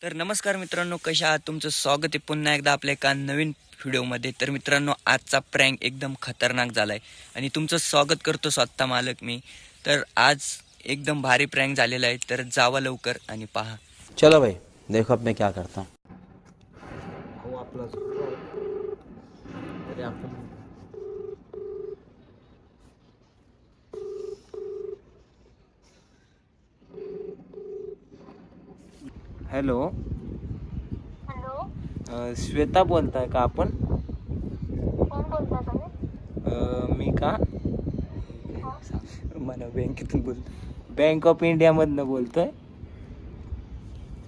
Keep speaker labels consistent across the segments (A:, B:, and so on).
A: तर नमस्कार मित्रांनो, कशा आहात? तुमचं स्वागत आहे पुन्हा एकदा आपल्या एका नवीन व्हिडिओमध्ये. तर मित्रांनो, आजचा प्रँक एकदम खतरनाक झालाय आणि तुमचं स्वागत करतो स्वतः मालक मी. तर आज एकदम भारी प्रँक झालेला आहे, तर जावा लवकर आणि पहा.
B: चलो भाई, देखो अब मैं क्या करता हूँ.
A: हॅलो,
C: हॅलो,
A: श्वेता बोलताय का आपण?
C: कोण बोलता तुम्ही?
A: मी का मला बँकेतून बोलतो, बँक ऑफ इंडिया मधनं बोलतोय.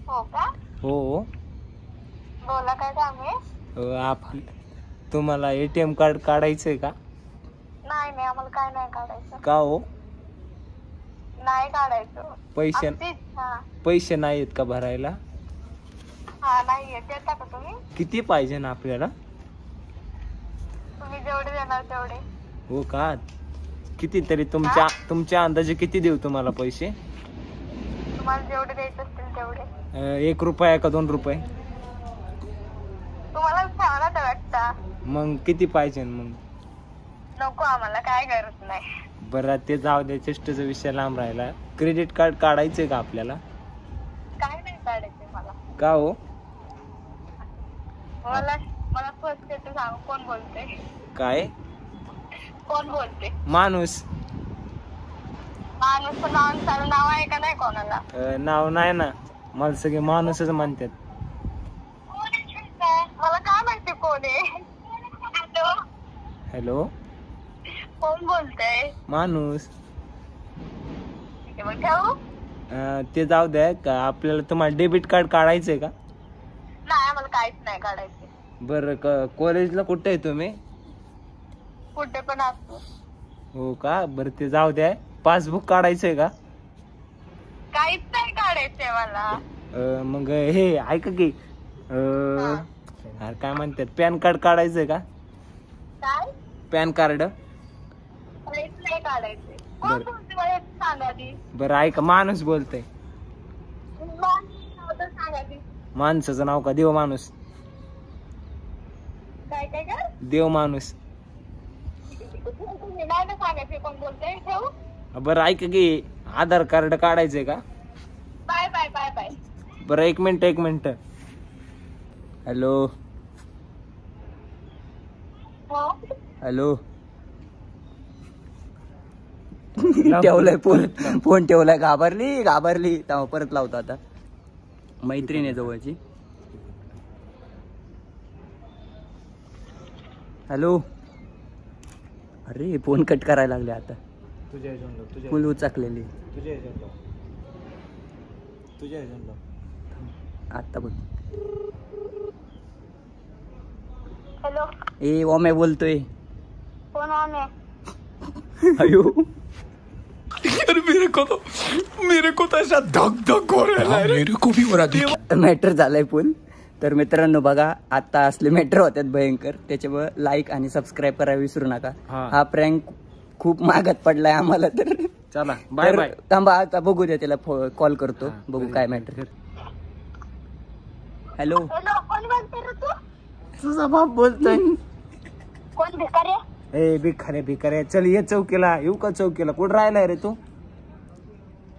C: हो का?
A: हो,
C: बोला, काय काम आहे?
A: आपण तुम्हाला ATM कार्ड काढायचंय का?
C: नाही, आम्हाला काय नाही काढायचं.
A: का हो?
C: नाही काढायचं.
A: पैसे
C: हा
A: पैसे नाही आहेत का भरायला?
C: हा, नाहीये. देता का तुम्ही?
A: किती पाहिजे ना आपल्याला?
C: तुम्ही जेवढे देणार तेवढे.
A: हो का? किती तरी तुमच्या अंदाजे किती देऊ तुम्हाला पैसे?
C: तुम्हाला जेवढे द्यायचे असतील तेवढे.
A: 1 रुपया का 2 रुपये?
C: तुम्हाला सांगा तर वाटतं.
A: मग किती पाहिजे मग?
C: नको, आम्हाला काय गरज नाही.
A: बरं, ते जाऊ दे, चेष्टेचा विषय लांब राहिला. क्रेडिट कार्ड काढायचंय का आपल्याला?
C: काय नाही काढायचे मला.
A: का हो?
C: मला फर्स्ट येते, सांगा कोण बोलते.
A: काय
C: कोण बोलते?
A: माणूस
C: नाव आहे का नाही कोणाला?
A: नाव नाही ना, मला सगळे माणूसच म्हणतात.
C: मला काय माहिती कोण आहे. हॅलो,
A: हॅलो,
C: कोण बोलतय?
A: माणूस.
C: मग ठेवू?
A: ते जाऊ द्या. का आपल्याला तुम्हाला डेबिट कार्ड काढायचंय का?
C: नाही, आम्हाला काहीच नाही काढायचं.
A: बरं, कॉलेजला कुठे आहे तुम्ही?
C: कुठे पण असतो.
A: हो का? बरं, ते जाऊ द्या. पासबुक काढायचंय का?
C: काहीच नाही काढायचंय मला.
A: मग हे ऐका की, काय म्हणतात, पॅन कार्ड काढायचंय का?
C: काय?
A: Pan card.
C: काहीच नाही काढायचंय. कोण बोलते मला हे सांगा आधी.
A: बरं ऐका, माणूस बोलतय.
C: सांगा आधी.
A: माणसाचं नाव का? देव माणूस.
C: काय काय काय?
A: देव माणूस.
C: तुम्ही नाही ना सांगायचे कोण बोलतय. ठेवू?
A: बरं ऐका की, आधार कार्ड काढायचंय का?
C: Bye bye bye bye.
A: बरं, एक मिनिट. हॅलो,
C: हो,
A: हॅलो. ठेवलाय फोन ठेवलाय. घाबरली. तेव्हा परत लावतो. आता मैत्रीण आहे जवळची. हॅलो. अरे, फोन कट करायला लागले आता. फुल उचकलेली. आता बघ.
C: हॅलो.
A: ए ओमे बोलतोय.
C: कोण आहे?
A: अयो,
D: मेरे को तो ऐसा धक हो रहा है. मेरे को भी हो रहा.
A: मॅटर झालाय फुल. तर मित्रांनो बघा, आता असले मॅटर होतात भयंकर, त्याच्यामुळे लाईक आणि सबस्क्राईब करायला विसरू नका. हा प्रँक खूप मागत पडलाय आम्हाला. तर
D: चला, बाय बाय.
A: थांबा, आता बघू द्या, त्याला कॉल करतो, बघू काय मॅटर. हॅलो.
C: हॅलो, कोण बोलते रे तू?
A: तुझा बाप बोलतोय.
C: कोण भिकारी?
A: ए भिकारे, चल ये चौकीला. येऊ का चौकीला? कुठं राहिलाय रे तू?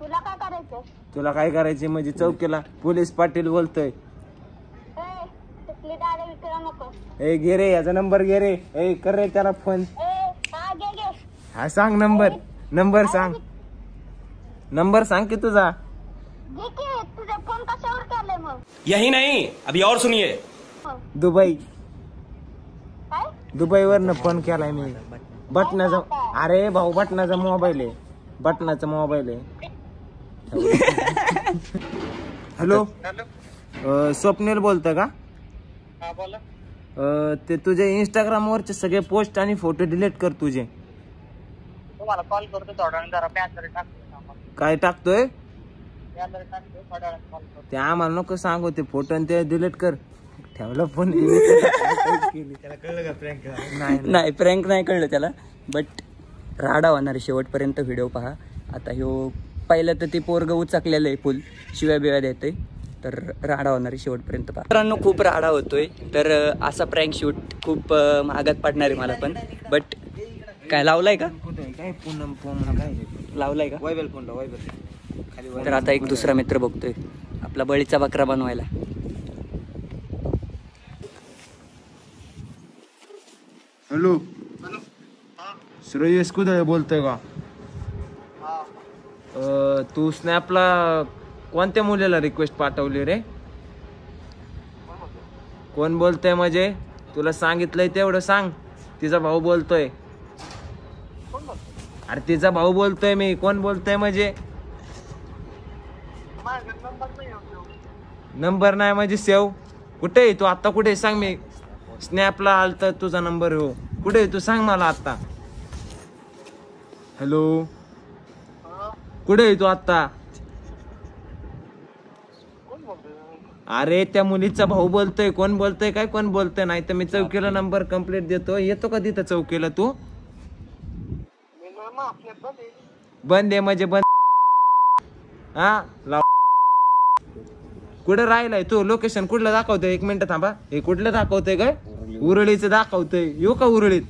C: तुला काय करायचं?
A: तुला काय करायचे म्हणजे चौकीला? पोलीस पाटील बोलतोय.
C: तिथली दादा विचारा नको.
A: ए घे रे, याचा नंबर घे रे. ए कर रे त्याला फोन.
C: हा, घे.
A: हा, सांग नंबर सांग. नंबर सांग की तुझा.
C: घे की. तुझा फोन कशावर केलाय मग?
D: यही नहीं, अभी और सुनिए.
A: दुबई.
C: काय?
A: दुबईवरनं फोन केलाय मी. बटनाचा. अरे भाऊ, बटनाचा मोबाईल आहे. हॅलो. स्वप्नील बोलतोय का?
C: हा, बोला.
A: ते तुझे इंस्टाग्राम वरचे सगळे पोस्ट आणि फोटो डिलीट कर तुझे.
C: तुम्हाला कॉल करतो थोड्या वेळाने. जरा बॅनर टाकतो.
A: काय टाकतोय?
C: बॅनर टाकतो, थोड्या वेळाने कॉल करतो.
A: ते आम्हाला नको सांगू. ते फोटो आणि ते डिलीट कर. ठेवला फोन. नाही, प्रँक नाही कळलं त्याला. बट राडा होणार शेवटपर्यंत व्हिडिओ पहा. आता ह्यो पहिलं तर ते पोरग उचकलेलं आहे फुल, शिव्या बिव्या देतोय. तर राडा होणार आहे शेवटपर्यंत पहा. मित्रांनो खूप राडा होतोय, तर असा प्रँक शूट खूप महागात पडणार आहे मला पण. बट काय लावलाय का, लावलाय का? तर आता एक दुसरा मित्र बघतोय आपला बळीचा बकरा बनवायला.
E: हॅलो, श्रेयस कुदळे बोलतोय का? तू स्नॅपला कोणत्या मुलीला रिक्वेस्ट पाठवली रे? कोण बोलतोय म्हणजे? तुला सांगितलंय तेवढं सांग. तिचा भाऊ बोलतोय. अरे तिचा भाऊ बोलतोय मी. कोण बोलतोय म्हणजे? नंबर नाही म्हणजे सेव कुठे आहे तू आता? कुठे सांग. मी स्नॅपला आलता तुझा नंबर. हो कुठे आहे तू सांग मला आता. हॅलो, कुठे आहे तू आता? अरे त्या मुलीचा भाऊ बोलतोय. कोण बोलतोय काय? कोण बोलतोय? नाही तर मी चौकीला नंबर कंप्लीट देतो. येतो का तिथं चौकीला तू? बंद आहे म्हणजे बंद. हा लाव. कुठे राहिलाय तू? लोकेशन कुठलं दाखवतोय? एक मिनिट थांबा. हे कुठलं दाखवतोय काय? उरळीचं दाखवतोय. येऊ का उरळीत?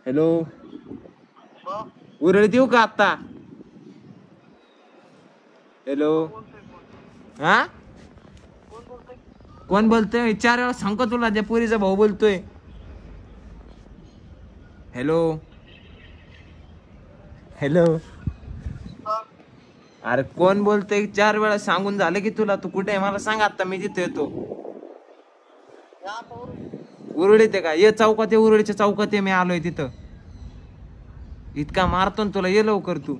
E: हॅलो, उरळीत येऊ का आता? हॅलो, हा कोण बोलतोय? 4 वेळा सांगतो तुला. त्या पोरीचा भाऊ बोलतोय. हॅलो, हॅलो, अरे कोण बोलतोय? 4 वेळा सांगून झालं की तुला. तू कुठे आहे मला सांग आता. मी तिथे येतो. उरळीत आहे का? ये चौकात. ये उरळीच्या चौकात ये. मी आलोय तिथं. इतका मारतो ना तुला. ये लवकर तू.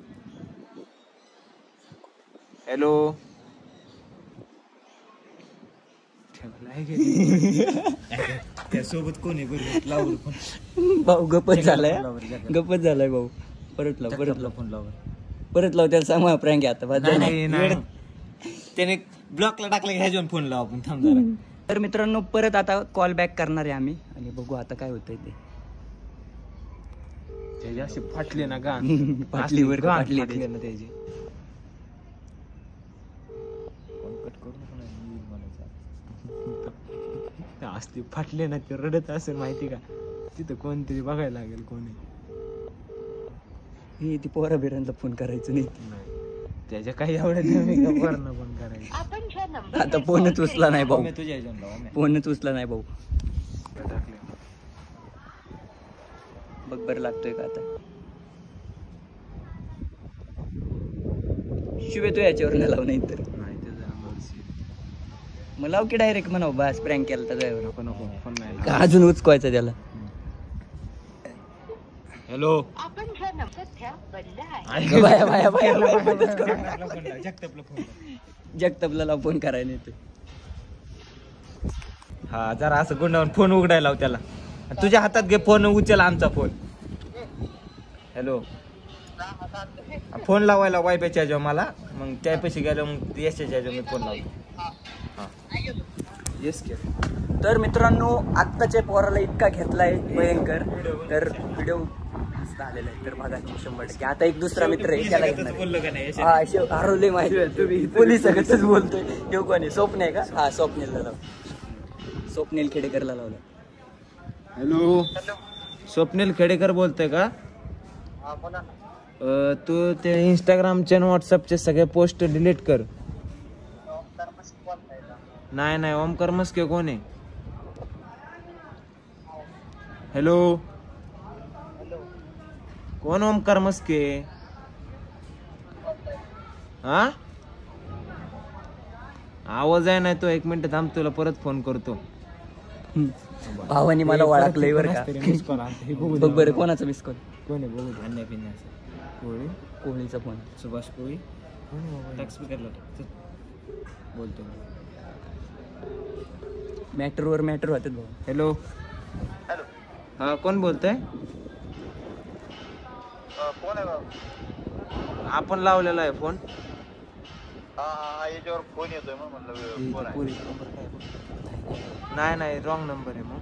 E: हॅलो,
F: त्यासोबत कोण आहे बरोबर? लावून
A: भाऊ गपच झालाय. गपच झालाय भाऊ. परत लाव.
F: फोन लाव.
A: परत लाव. त्याला सांग मला प्रँक आहे आता.
F: त्याने ब्लॉकला टाकला की ह्याच्यावर फोन लाव आपण. थांब जरा.
A: तर मित्रांनो परत आता कॉल बॅक करणार आहे आम्ही आणि बघू आता काय होतंय ते.
E: त्याची अशी फाटली ना गा.
A: फाटलीवर
E: गाण
A: फाटली
E: फाटली ना त्याची. असती फाटले ना. ते रडत असेल माहिती का? तिथं कोणतरी बघायला लागेल. कोणी
A: ही ती पोरा बिरांना फोन करायचं नाही.
E: त्याच्या काही एवढ्या नाही का फोन करायचं.
A: आता फोनच उचला नाही भाऊ.
F: तुझ्या ह्याच्यावर लाव.
A: फोनच उचला नाही भाऊ. बघ बरं लागतोय का आता. शिवे तू याच्यावर न लाव. नाही तर मग लाव की डायरेक्ट म्हणाव बस प्रँक केला तर.
E: नको नको फोन नाही.
A: का अजून उचकवायचं त्याला.
E: हॅलो,
A: बाया बाया बाया जगतापला लाव. फोन करायला येतो.
F: हा जरा असं गुंडावून फोन उघडायला लाव त्याला. तुझ्या हातात घे फोन. उचल आमचा फोन. हॅलो, फोन लावायला वायफायच्या ह्याच्यावर मला. मग त्या पैसे गेलो मग यशच्या ह्याच्यावर मी फोन लावतो.
E: येस के.
A: तर मित्रांनो आत्ताच्या पोराला इतका घेतलाय भयंकर. तर व्हिडिओ मस्त आलेला आहे. तर बघा 100%. आता एक दुसरा मित्र आहे त्याला घेणार. हा हरवले माहिती. पोलीस सगळंच बोलतोय. येऊ कोणी? स्वप्न आहे का? हा स्वप्नीलला लाव. स्वप्नील खेडेकरला लावला.
E: हॅलो, स्वप्नील खेडेकर बोलतोय का? तू ते इंस्टाग्रामचे आणि व्हॉट्सअपचे सगळे पोस्ट डिलीट कर. नाही नाही, ओमकार मस्के कोण आहे? हॅलो, कोण ओमकार मस्के? हा आवाज आहे नाही तो. 1 मिनिट थांब. तुला परत फोन करतो.
A: भावानी मला ओळखलंय बरं का. बघ बरं कोणाचा मिस कॉल.
E: कोण आहे? बघू. धान्य पिण्याचं. कोळी,
A: कोहलीचा फोन.
E: सुभाष कोळी. बोलतो.
A: मॅटरवर मॅटर होतात भाऊ.
E: हॅलो, हा कोण बोलतोय? आपण लावलेला आहे फोन.
G: याच्यावर फोन येतोय मग म्हणलं कोण आहे?
E: नाही नाही, रॉंग नंबर आहे. मग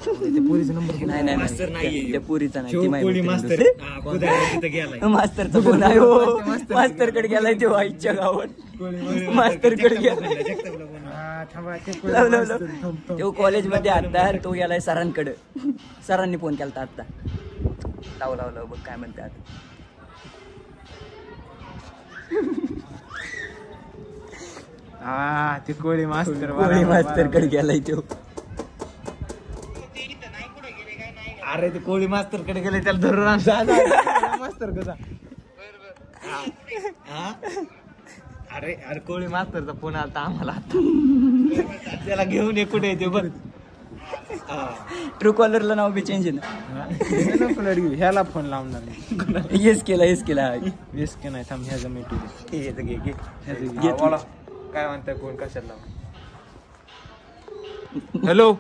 A: नाही नाही
F: मास्तर नाहीये.
A: त्या पुरीचा नाही ती
F: कोळी
A: माहिती
F: मास्तर हा, कुदाळ्याला तिथं गेलाय.
A: मास्तरचा फोन आहे हो मास्तर कडे गेलाय तो आईच्या गावात मास्तर कडे गेलाय तो कॉलेजमध्ये आता तो गेलाय सरांकडे सरांनी फोन केला आता लावलं बघ काय म्हणतात
E: हा ते कोळी मास्तर
A: मास्तर कडे गेलाय तो
F: अरे ते कोळी मास्तर कडे गेले त्याला धरून आण.
E: मास्तर कसा
F: हा? अरे अरे कोळी मास्तरचा फोन आला आम्हाला आता. त्याला घेऊन ये कुठे येते बघ.
A: ट्रू कॉलरला नाव बी चेंज आहे ना
E: ह्याला फोन लावणार नाही.
A: येस केला
E: वेस के नाही थांब ह्याचा मिटू दे.
F: काय म्हणताय कोण कशाला? हॅलो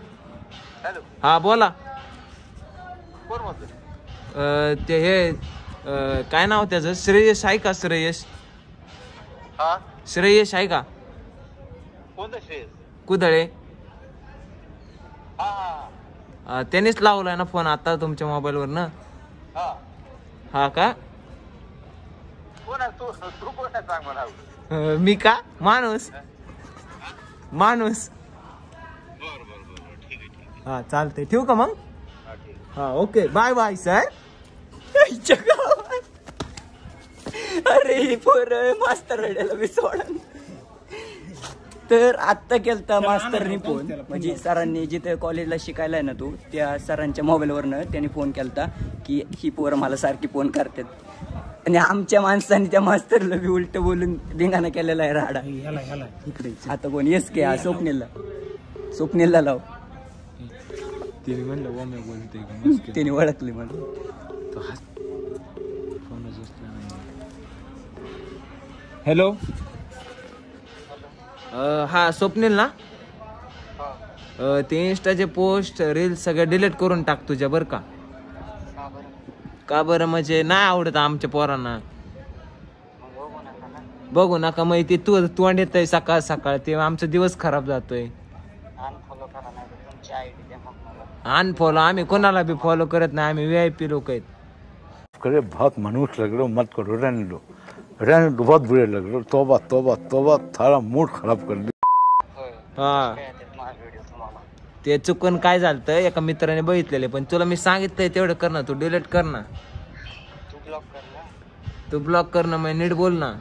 F: हा बोला. ते हे काय नाव त्याचं श्रेयश आहे का? श्रेयश श्रेयश आहे का? कुदळे त्यानेच लावलाय ना फोन आता तुमच्या मोबाईल वर ना. हा का? मी का माणूस हा चालतंय ठेवू का मग? हा ओके बाय बाय सर.
A: अरे पोर मास्तर रडायला मी सोडा तर आत्ता केलता मास्तरनी फोन म्हणजे सरांनी जिथे कॉलेजला शिकायला आहे ना तू त्या सरांच्या मोबाईलवरनं त्यांनी फोन केलता की ही पोरं मला सारखी फोन करतात आणि आमच्या माणसाने त्या मास्तरला बी उलट बोलून धिंगाणा केलेला आहे राडा. इकडे आता कोण येस के हा स्वप्नीलला लाव.
E: तिने म्हणलं ओम्या बोलते
A: त्याने ओळखले मला.
F: हॅलो हा स्वप्नील ना. ते इंस्टाचे पोस्ट रील्स सगळे डिलीट करून टाक तुझ्या बर का? का बरं म्हणजे नाही आवडत आमच्या पोरांना. बघू नका मग ते तू तोंड येतय सकाळ सकाळ ते आमचा दिवस खराब जातोय. अनफॉलो आम्ही कोणाला बी फॉलो करत नाही. आम्ही VIP लोक आहेत.
H: करे बहुत मनुष्य लग रहे हो, मत करो, रहने दो बहुत बुरे लग रहे हो. तौबा तौबा तौबा थारा मूड खराब कर दिया.
F: हा ते चुकून काय झालं एका मित्राने बघितलेले पण तुला मी सांगितलंय तेवढं कर ना. तू डिलीट कर ना. तू ब्लॉक कर ना. मग नीट बोल ना.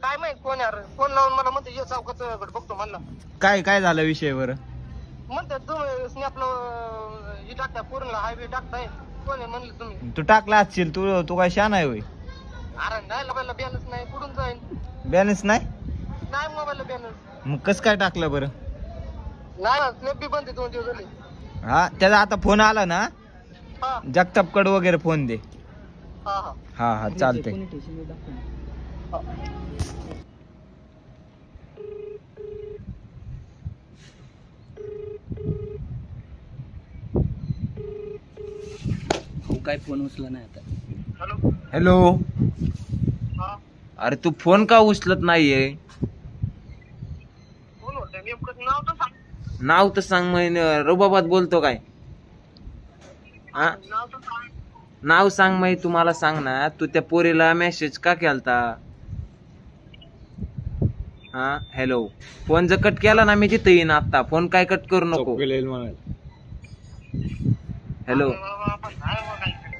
I: काय माहित कोण यार फोन लावून मला म्हणते ये चौकात बघतो म्हणला.
F: काय झालं विषयावर?
I: म्हणते तुम्ही स्नॅपला हे टाकताय पूर्ण हायवे टाकताय. कोण आहे म्हणलं तुम्ही?
F: तू टाकला असशील. तू काय शान आहे होय?
I: अरे नाही मोबाईलला बॅलन्स नाही कुठून जाईल?
F: बॅलन्स नाही
I: मोबाईलला बॅलन्स.
F: मग कसं काय टाकलं बरं?
I: नाही ना स्नॅप बी बंद 2 दिवस झाले.
F: हा त्याचा आता फोन आला ना
I: हा
F: जगतापकड वगैरे फोन दे.
I: हा हा
F: हा हा चालतंय.
A: काय फोन उचला नाही आता.
F: हॅलो
I: हा
F: अरे तू फोन का उचलत नाहीये?
I: कोण होतं नेमकं नाव तर सांग.
F: नाव तर सांग. मग रुबाबात बोलतो काय? हा
I: नाव तर सांग.
F: नाव सांग. मग तू मला सांग ना. तू त्या पोरीला मेसेज का केलता? हा हॅलो फोन जर कट केला ना मी तिथे येईन आता. फोन काय कट करू नको. हॅलो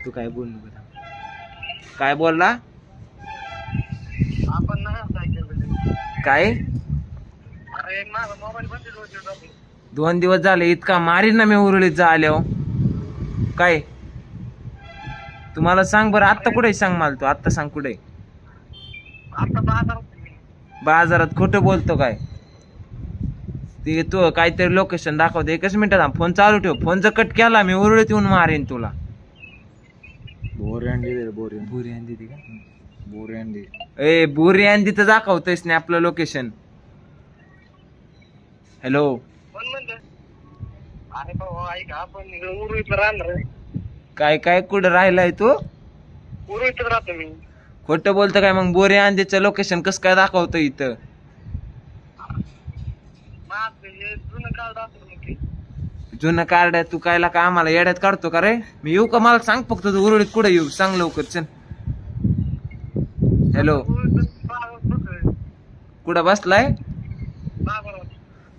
F: तू काय बोल काय बोलला?
I: आपण नाही
F: काय?
I: अरे माझा मोबाईल बंद
F: 2 दिवस झाले. इतका मारीन ना मी उरळीत जा आल्यावर. काय तुम्हाला सांग बरं. आत्ता कुठे सांग मला. तू आत्ता सांग कुठे?
I: आता
F: बाजारात खोटं बोलतो काय? ते तू काहीतरी लोकेशन दाखवते. 1 मिनिटात फोन चालू ठेव. फोन जर कट केला मी उरळीत येऊन मारेन तुला. बोरी अंडी तर दाखवतोय स्नॅपला लोकेशन. हॅलो
I: कोण म्हणलं? अरे बाबा ऐक आपण उरुळीतला राहणार.
F: काय कुठं राहिलाय तू?
I: उरुळीतच राहतो मी.
F: खोटं बोलतो काय? मग बोरी अंडीचं लोकेशन कसं काय दाखवतो इथं?
I: माझं हे जुनं कार्ड असतं.
E: जुनं कार्ड तू कायला का आम्हाला येड्यात काढतो का रे? मी येऊ का? मला सांग फक्त तू उरळीत कुठे येऊ सांग लवकर चल. हॅलो कुठं बसलाय?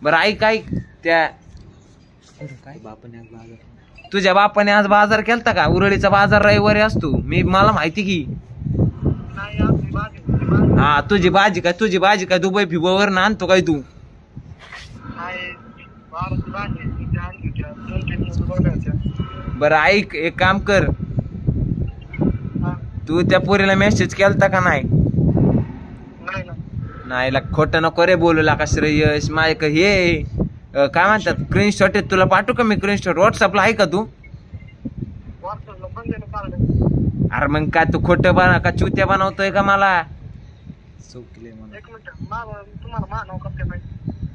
E: बरं ऐक ऐक त्या तुझ्या बापाने आज बाजार केलता का? उरळीचा बाजार रविवारी असतो. मला माहिती की. हा तुझी भाजी काय दुबई फिबोवर ना आणतो काय तू? बरं ऐक एक काम कर, तू त्या पोरीला मेसेज केलता का नाही? नाही खोटं नको रे बोलू लागा श्रेयस. मायक हे काय म्हणतात स्क्रीनशॉट आहे, तुला पाठवू का मी स्क्रीनशॉट? व्हॉट्सअपला आहे का तू? अरे मग काय तू खोटं बना का चुत्या बनवतोय का मला?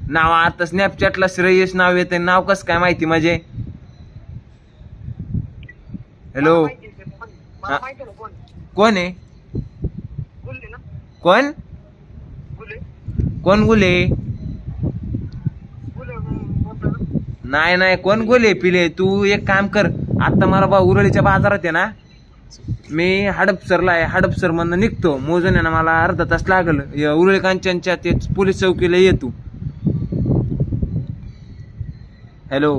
E: नाव आता स्नॅपचॅटला श्रेयस नाव येते. नाव कसं काय माहिती म्हणजे? हॅलो कोण आहे? कोण कोण गुले? नाही कोण गुले पिले? तू एक काम कर, आता मला उरळीच्या बाजारात आहे ना, मी हडपसरला आहे. हडपसर मधनं निघतो. मोजून आहे ना मला अर्धा तास लागल. उरळी कांचनच्या ते पोलीस चौकीला येतो. हॅलो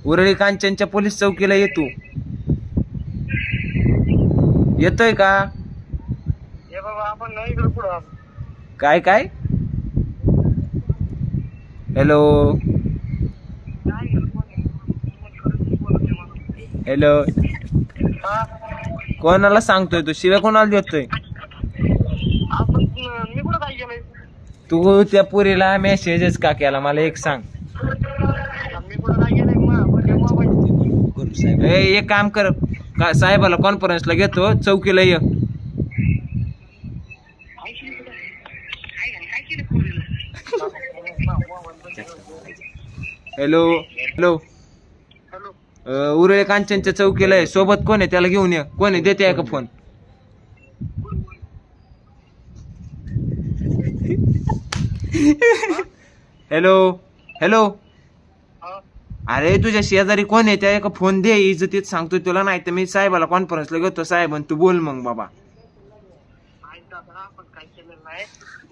E: उरळी कांचनच्या पोलीस चौकीला येतो. येतोय का? काय काय? हॅलो हॅलो कोणाला सांगतोय तू? शिव्या कोणाला देतोय? तू त्या पुरीला मेसेजच का केला मला एक सांग. एक काम कर, साहेबाला कॉन्फरन्सला घेतो, चौकीला ये. हॅलो हॅलो उरळे कांचनच्या चौकीला आहे. सोबत कोण आहे त्याला घेऊन ये. कोण आहे देते का फोन? हॅलो हॅलो अरे तुझ्या शेजारी कोण आहे त्या एका फोन दे. इज्जतीत सांगतोय तुला. नाही तर मी साहेबाला कॉन्फरन्सला घेतो. साहेब तू बोल मग बाबा.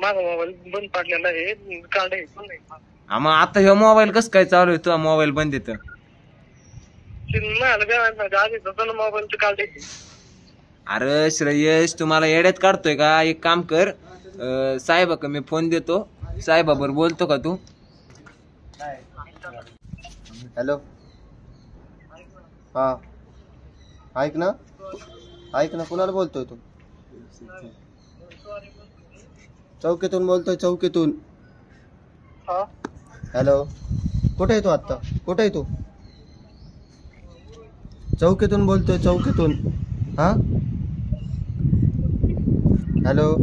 I: माझा मोबाईल बंद पडलेला आहे. कार्ड आहे
E: मग आता हे मोबाईल कसं काय चालू आहे? तुझा मोबाईल बंद येतं. अरे श्रेयस तुम्हाला येड्यात काढतोय का? एक काम कर, साहेबा का मी फोन देतो. साहेबाबर बोलतो का तू?
J: हॅलो हा ऐक ना कुणाला बोलतोय तू? चौकीतून बोलतोय. चौकीतून. हॅलो कुठे आहे तू? आत्ता कुठे आहे तू? चौकीतून बोलतोय. चौकीतून. हा हॅलो